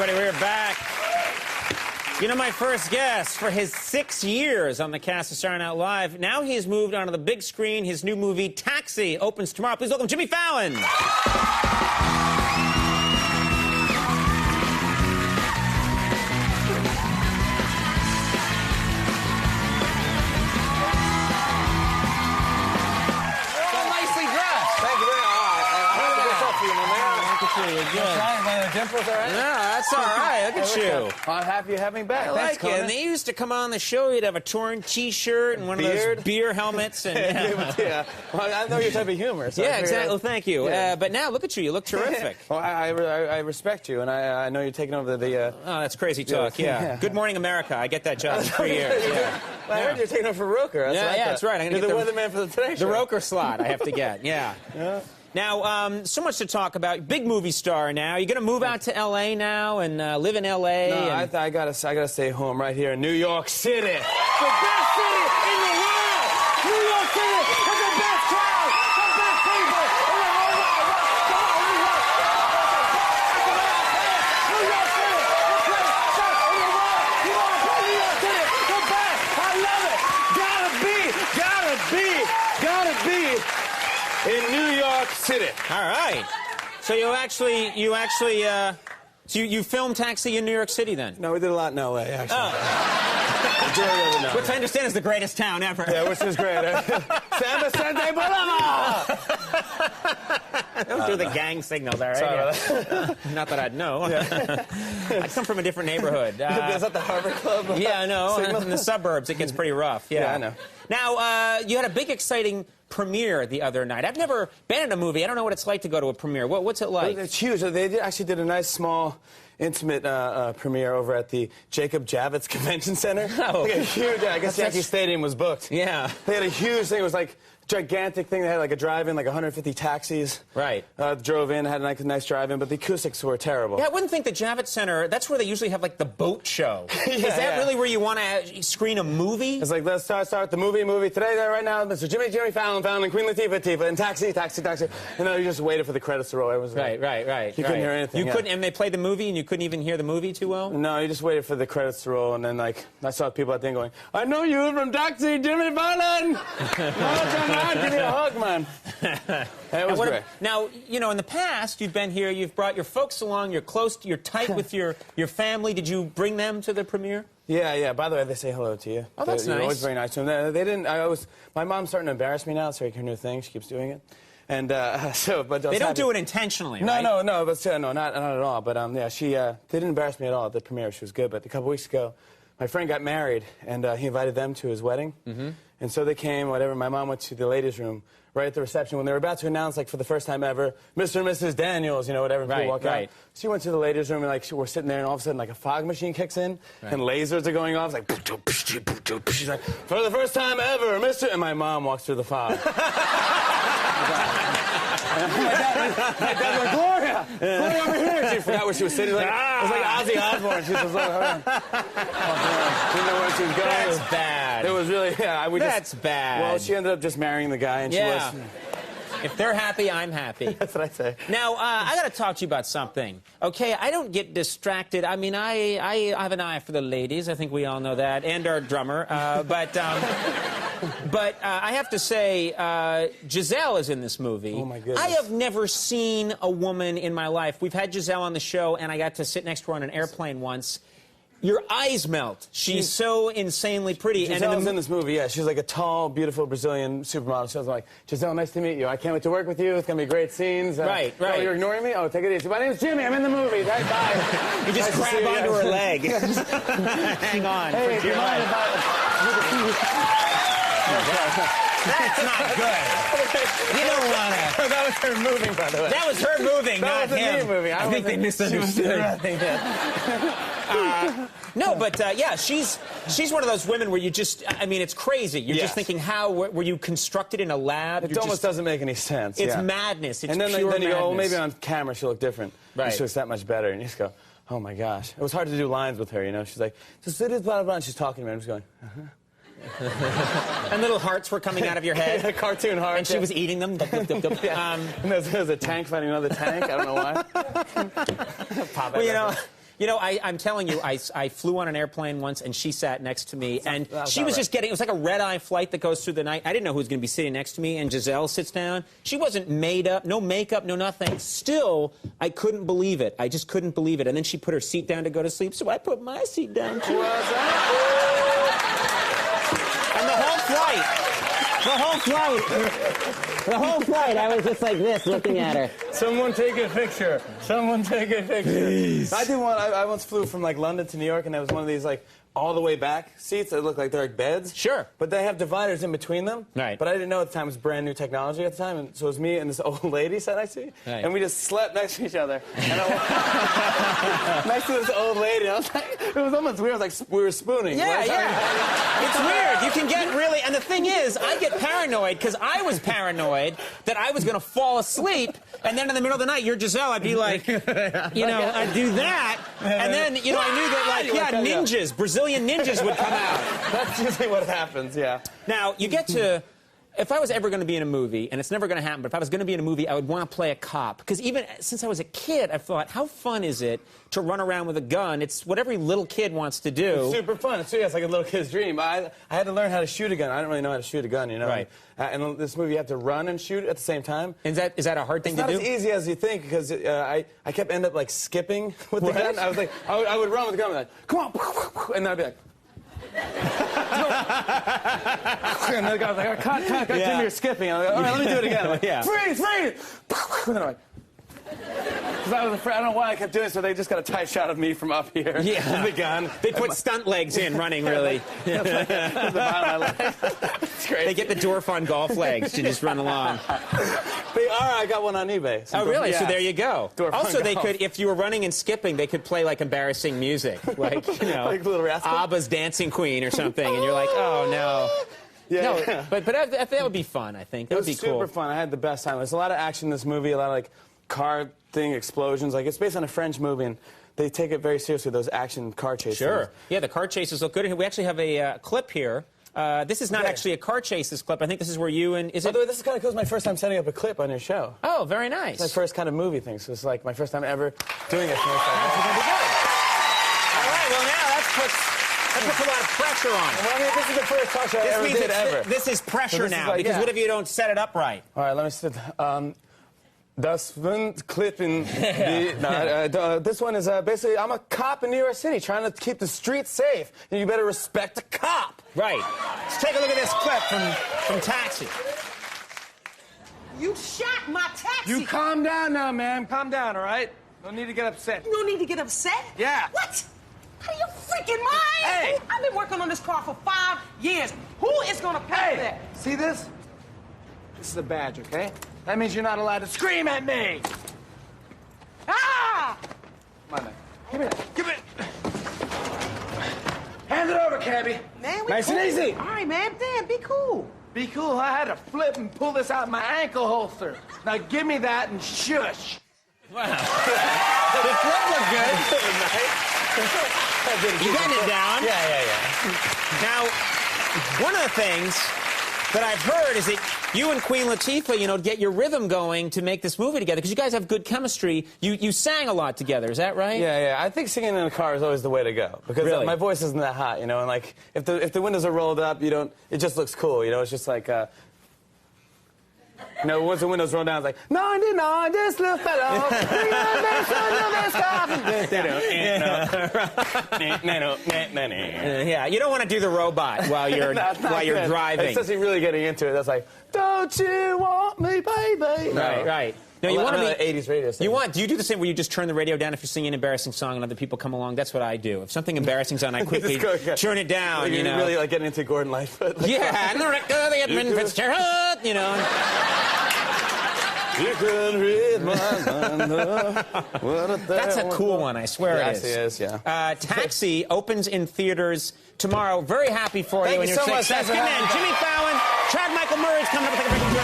everybody. We're back. You know, my first guest for his 6 years on the cast of Saturday Night Live, now he has moved onto the big screen. His new movie, Taxi, opens tomorrow. Please welcome Jimmy Fallon. The dimples all right? No, that's all right. Look at you. Well, I'm happy you have me back. I Thanks, like it. Conan. And they used to come on the show. You'd have a torn T-shirt and one of those beer helmets. And, yeah. Well, I know your type of humor. So yeah, exactly. Well, thank you. Yeah. But now, look at you. You look terrific. Well, I respect you, and I know you're taking over the... Oh, that's crazy talk, yeah. Good Morning America. I get that job in 3 years. Yeah. Well, I heard you're taking over for Roker. That's right. You're the weatherman for the Today Show. The Roker slot I have to get, yeah. Now, so much to talk about. Big movie star now. You're going to move out to L.A. now and live in L.A.? No, I gotta stay home right here in New York City. The best city in the world! New York City is the best crowd! The best people in the whole world! Come on, New York! New York City! The best in the world! You want to play New York City? The best! I love it! Gotta be in New York City. All right. So you filmed Taxi in New York City then? No, we did a lot in L.A., actually. Oh. Which I understand is the greatest town ever. Yeah, which is great. San Vicente Boulevard! Don't do the gang signals, all right? Sorry about that. Not that I'd know. I come from a different neighborhood. Is that the Harvard Club? Yeah, I know. In the suburbs, it gets pretty rough. Yeah, I know. Now, you had a big, exciting premiere the other night. I've never been in a movie. I don't know what it's like to go to a premiere. What's it like? It's huge. They actually did a nice, small, intimate premiere over at the Jacob Javits Convention Center. Oh. Like a huge, I guess Yankee Stadium was booked. Yeah. They had a huge thing. It was like gigantic thing. They had like a drive-in, like 150 taxis. Right. Drove in, had a nice drive-in, but the acoustics were terrible. Yeah, I wouldn't think the Javits Center, that's where they usually have like the boat show. Is that really where you want to screen a movie? It's like, let's start the movie. Today, right now, Mr. Jimmy Fallon, and Queen Latifah, and Taxi. And then you just waited for the credits to roll. It was right. You couldn't hear anything. You couldn't, and they played the movie and you couldn't even hear the movie too well? No, you just waited for the credits to roll, and then, like, I saw people at the end going, I know you from Taxi, Jimmy Fallon! No, come on, give me a hug, man. It was great. Now, you know, in the past, you've been here, you've brought your folks along, you're tight with your family. Did you bring them to the premiere? Yeah. By the way, they say hello to you. Oh, that's nice. You're always very nice to them. They didn't. My mom's starting to embarrass me now. It's like her new thing. She keeps doing it, and but they don't do it intentionally, right? No, but no, not at all. But yeah, they didn't embarrass me at all at the premiere. She was good. But a couple weeks ago, my friend got married, and he invited them to his wedding. Mm-hmm. And so they came. Whatever. My mom went to the ladies' room right at the reception when they were about to announce, like, for the first time ever, Mr. and Mrs. Daniels, you know, whatever. People walk out. She went to the ladies' room, and, like, we're sitting there, and all of a sudden, like, a fog machine kicks in, and lasers are going off. It's like, she's like, for the first time ever, Mr. And my mom walks through the fog. My dad's like, Gloria over here. She forgot where she was sitting. Like, it was like Ozzy Osbourne. She was like, didn't know where she was going. That's bad. It was really, That's bad. Well, she ended up just marrying the guy, and she was... If they're happy, I'm happy. That's what I say. Now, I got to talk to you about something. Okay, I don't get distracted. I mean, I have an eye for the ladies. I think we all know that, and our drummer. But I have to say, Giselle is in this movie. Oh, my goodness. I have never seen a woman in my life. We've had Giselle on the show, and I got to sit next to her on an airplane once. Your eyes melt. She's so insanely pretty. Giselle's in this movie, yeah. She's like a tall, beautiful Brazilian supermodel. She was like, Giselle, nice to meet you. I can't wait to work with you. It's going to be great scenes. Right. Oh, you're ignoring me? Oh, take it easy. My name's Jimmy. I'm in the movie. Bye. You just grab onto her leg. Hang on. Hey, do you mind That's not good. You don't want to. That was her moving, by the way. That was her moving, not him. That was me moving. I think they misunderstood. They did. No, but yeah, she's one of those women where you just, I mean, it's crazy. You're just thinking, how were you constructed in a lab? It almost doesn't make any sense. It's madness. It's and then, pure then you madness. go, well, maybe on camera she'll look different. Right. She looks that much better, and you just go, oh my gosh. It was hard to do lines with her, you know. She's like, just it is blah, blah, blah, and she's talking to me. I'm just going, And little hearts were coming out of your head. Yeah, cartoon hearts. And she was eating them. And there was a tank fighting another tank. I don't know why. Well, you know, You know, I'm telling you, I flew on an airplane once, and she sat next to me, and she was just getting, it was like a red-eye flight that goes through the night. I didn't know who was going to be sitting next to me, and Giselle sits down. She wasn't made up, no makeup, no nothing. Still, I couldn't believe it. I just couldn't believe it. And then she put her seat down to go to sleep, so I put my seat down, too. And the whole flight, I was just like this, looking at her. Someone take a picture. Someone take a picture. Please. I once flew from, like, London to New York, and there was one of these, like, all the way back seats that look like they're like beds. Sure. But they have dividers in between them. Right. But I didn't know at the time it was brand new technology at the time. And so it was me and this old lady sat next to me. Right. And we just slept next to each other. And I next to this old lady. I was like, it was almost weird. It was like we were spooning. Yeah, yeah. It's weird. You can get really, and the thing is, I get paranoid because I was paranoid that I was going to fall asleep, and then in the middle of the night, you're Giselle, I'd be like, you know, I'd do that, and then, you know, I knew that, like, yeah, ninjas, Brazilian ninjas would come out. That's usually what happens, yeah. Now, you get to, if I was ever going to be in a movie, and it's never going to happen, but if I was going to be in a movie, I would want to play a cop. Because even since I was a kid, I thought, how fun is it to run around with a gun? It's what every little kid wants to do. It's super fun. It's like a little kid's dream. I had to learn how to shoot a gun. I didn't really know how to shoot a gun, you know? Right. And in this movie, you have to run and shoot at the same time. Is that a hard thing to do? It's not as easy as you think, because I kept end up, like, skipping with the gun. I was like, I would run with the gun, like, come on, and then I'd be like, and the guy was like, cut, Jimmy, you're skipping. I'm like, all right, let me do it again. I'm like, yeah. Freeze! And then I'm like, because I was afraid, I don't know why I kept doing it, so they just got a tight shot of me from up here. Yeah. With the gun. They put stunt legs in running, really. The bottom of my leg. It's crazy. They get the Dorfon golf legs to just run along. I got one on eBay. Oh, really? Yeah. So there you go. Dorfon Also, they golf. could, if you were running and skipping, they could play, like, embarrassing music. Like, you know, like Little Rascal? ABBA's Dancing Queen or something, and you're like, oh, no. Yeah, No, yeah. but that would be fun, I think. That would be cool. It was super fun. I had the best time. There's a lot of action in this movie, a lot of, like, car thing, explosions. Like, it's based on a French movie, and they take it very seriously, those action car chases. Sure. Yeah, the car chases look good. We actually have a clip here. This is not actually a car chase, this clip. I think this is where you and... By the way, this is kind of cool. It's my first time setting up a clip on your show. Oh, very nice. It's my first kind of movie thing, so it's like my first time ever doing it. So it's like, That's going to be good. All right, well, now that puts a lot of pressure on it. well, I mean, this is the first talk show I ever did ever. This is pressure this is now, like, because yeah. what if you don't set it up right? All right, let me sit. Das Windklippen. This one is basically, I'm a cop in New York City trying to keep the streets safe. And you better respect a cop. Right. Let's take a look at this clip from Taxi. You shot my taxi. You calm down now, ma'am. Calm down, all right? No need to get upset. No need to get upset? Yeah. What? Out of your freaking mind? Hey. I've been working on this car for 5 years. Who is gonna pay for that? See this? This is a badge, okay? That means you're not allowed to scream at me. Ah! Come on, man. Give me that. Give it. Hand it over, Cabby. Man, we Nice cool. and easy. All right, man. Damn, be cool. Be cool. I had to flip and pull this out of my ankle holster. Now give me that and shush. Wow. The clip looked good. You got it down. Yeah. Now, one of the things that I've heard is that you and Queen Latifah, you know, get your rhythm going to make this movie together, because you guys have good chemistry. You sang a lot together, is that right? Yeah. I think singing in a car is always the way to go, because Really? my voice isn't that hot, you know. And like, if the windows are rolled up, you don't. It just looks cool, you know. It's just like. You know, once the windows roll down, it's like 99, this little fellow. Yeah, you don't want to do the robot while you're driving. Especially really getting into it. That's like, don't you want me, baby? Right. No, you want to be 80s radio station. Do you do the same where you just turn the radio down if you're singing an embarrassing song and other people come along? That's what I do. If something embarrassing's on, I quickly turn it down. Like, you know, really like getting into Gordon Lightfoot. Like, yeah, and the rector, the Edmund Fitzgerald, you know. You can read my mind. That's a cool one, I swear it is. Yes, it is, yeah. Taxi opens in theaters tomorrow. Very happy for you. Thank you so much. Success. Good man. Jimmy Fallon, Chad Michael Murray's coming up with a breaking